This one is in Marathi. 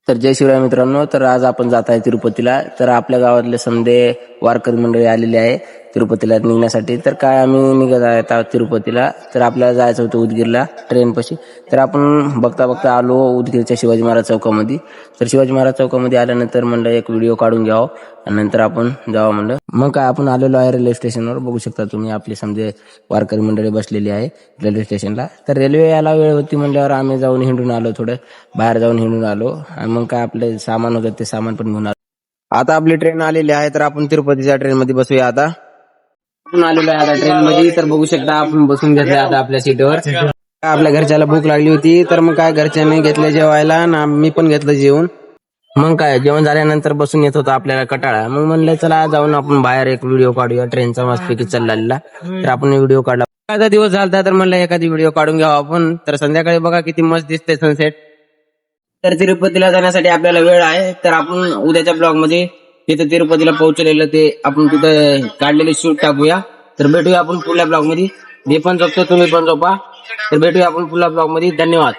तर जय शिवराय मित्रांनो. तर आज आपण जात आहे तिरुपतीला. तर आपल्या गावातले समदे वारकरी मंडळी आलेली आहे तिरुपतीला निघण्यासाठी. तर काय आम्ही निघत आहे तिरुपतीला. तर आपल्याला जायचं होतं उदगीरला ट्रेनपाशी. तर आपण बघता बघता आलो उदगीरच्या शिवाजी महाराज चौकामध्ये. तर शिवाजी महाराज चौकामध्ये आल्यानंतर म्हणलं एक व्हिडिओ काढून घ्यावं आणि नंतर आपण जावं म्हणलं. मग काय आपण आलेलो आहे रेल्वे स्टेशनवर. बघू शकता तुम्ही आपली समजे वारकरी मंडळी बसलेली आहे रेल्वे स्टेशनला. तर रेल्वे यायला वेळ होती म्हणल्यावर आम्ही जाऊन हिंडून आलो, थोडं बाहेर जाऊन हिंडून आलो आणि मग काय आपले सामान होतं ते सामान पण घेऊन आलो. आता आपली ट्रेन आलेली आहे, तर आपण तिरुपतीच्या ट्रेन मध्ये बसूया. आता आपण आलेलो आहे आता ट्रेन मध्ये. तर बघू शकता आपण बसून घेतलं आता आपल्या सीटवर. आपल्या घरच्याला भूक लागली होती, तर मग काय घरच्यांनी घेतलं जेवायला ना मी पण घेतलं जेवण. मग काय जेवण झाल्यानंतर बसून येत होता आपल्याला कटाळा. मग म्हणलं चला जाऊन आपण बाहेर एक व्हिडिओ काढूया ट्रेनचा मस्तपैकी चाललेला. तर आपण व्हिडिओ काढला. एखादा दिवस झाला तर म्हणलं एखादी व्हिडिओ काढून घ्यावा आपण. तर संध्याकाळी बघा किती मस्त दिसते सनसेट. तर तिरुपतीला जाण्यासाठी आपल्याला वेळ आहे. तर आपण उद्याच्या ब्लॉग मध्ये तिथे तिरुपतीला पोहोचलेलं ते आपण तिथं काढलेले शूट टाकूया. तर भेटूया आपण पुढल्या ब्लॉग मध्ये. मी पण झोपतो, तुम्ही पण झोपा. तर भेटूया आपण पुढल्या ब्लॉग मध्ये. धन्यवाद.